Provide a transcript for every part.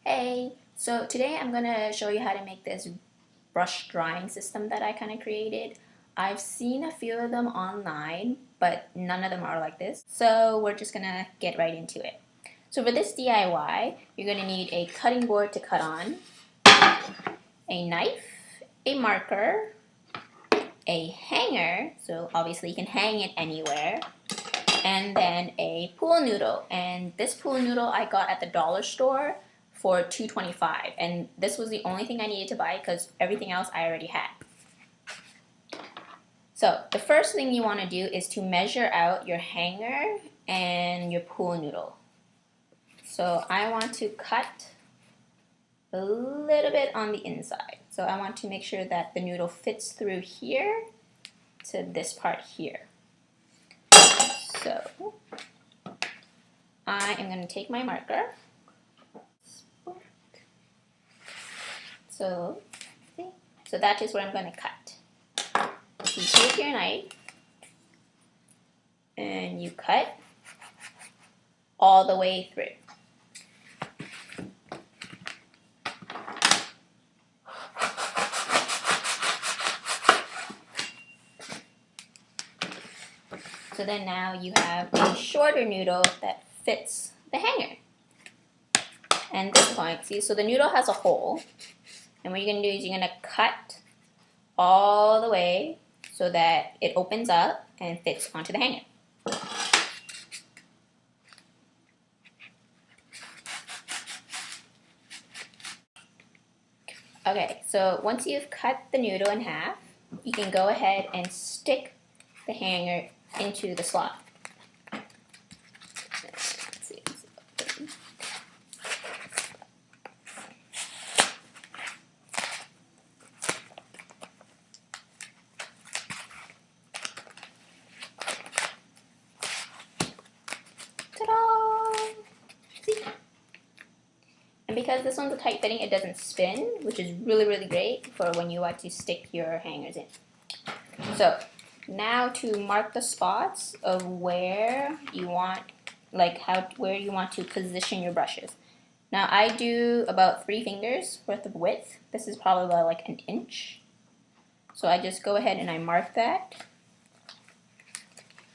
Hey, so today I'm gonna show you how to make this brush drying system that I kind of created. I've seen a few of them online, but none of them are like this. So we're just gonna get right into it. So for this DIY, you're gonna need a cutting board to cut on, a knife, a marker, a hanger, so obviously you can hang it anywhere, and then a pool noodle. And this pool noodle I got at the dollar store for $2.25, and this was the only thing I needed to buy because everything else I already had. So the first thing you want to do is to measure out your hanger and your pool noodle. So I want to cut a little bit on the inside. So I want to make sure that the noodle fits through here to this part here. So I am going to take my marker. So that is where I'm going to cut. So you take your knife and you cut all the way through. So then now you have a shorter noodle that fits the hanger. And this point, see, so the noodle has a hole. And what you're going to do is you're going to cut all the way so that it opens up and fits onto the hanger. Okay, so once you've cut the noodle in half, you can go ahead and stick the hanger into the slot. And because this one's a tight fitting, it doesn't spin, which is really great for when you want to stick your hangers in. So now to mark the spots of where you want, where you want to position your brushes. Now I do about 3 fingers worth of width. This is probably like an inch. So I just go ahead and I mark that.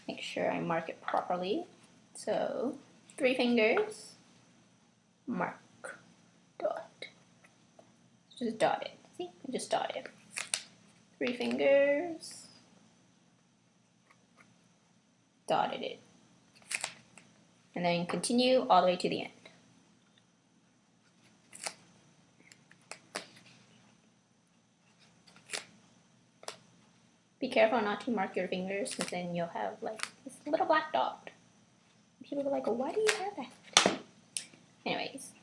Make sure I mark it properly. So 3 fingers, mark. Dot. Just dot it. See? Just dot it. 3 fingers. Dotted it. And then continue all the way to the end. Be careful not to mark your fingers, because then you'll have like this little black dot. People are like, well, why do you have that? Anyways.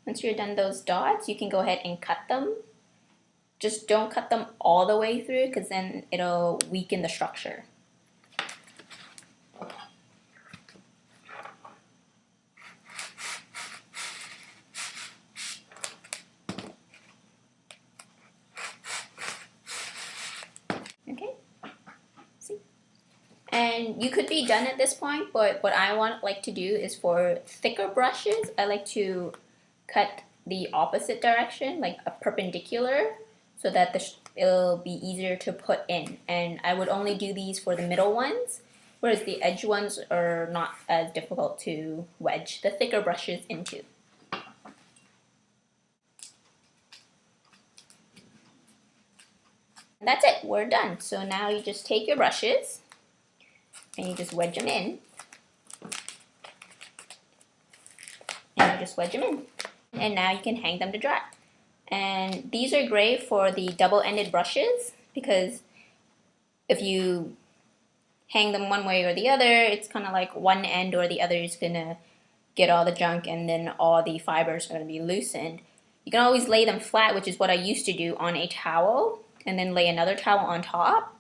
Once you're done those dots, you can go ahead and cut them. Just don't cut them all the way through, because then it'll weaken the structure. Okay? See? And you could be done at this point, but what I like to do is for thicker brushes, I like to cut the opposite direction, like a perpendicular, so that it'll be easier to put in. And I would only do these for the middle ones, whereas the edge ones are not as difficult to wedge the thicker brushes into. And that's it, we're done. So now you just take your brushes and you just wedge them in. And you just wedge them in. And now you can hang them to dry. And these are great for the double-ended brushes, because if you hang them one way or the other, it's kind of like one end or the other is gonna get all the junk, and then all the fibers are gonna be loosened. You can always lay them flat, which is what I used to do, on a towel, and then lay another towel on top.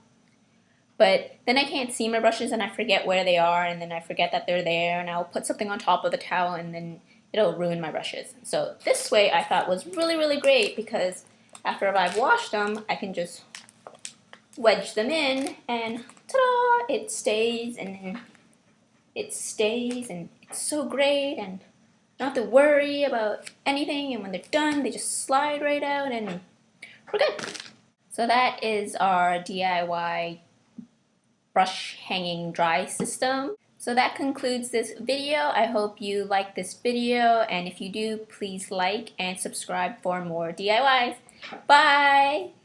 But then I can't see my brushes and I forget where they are, and then I forget that they're there, and I'll put something on top of the towel and then it'll ruin my brushes. So this way I thought was really great, because after I've washed them, I can just wedge them in and ta-da! It stays and it stays, and it's so great. And Don't have to worry about anything, and when they're done, they just slide right out and we're good. So that is our DIY brush hanging dry system. So that concludes this video. I hope you liked this video, and if you do, please like and subscribe for more DIYs. Bye!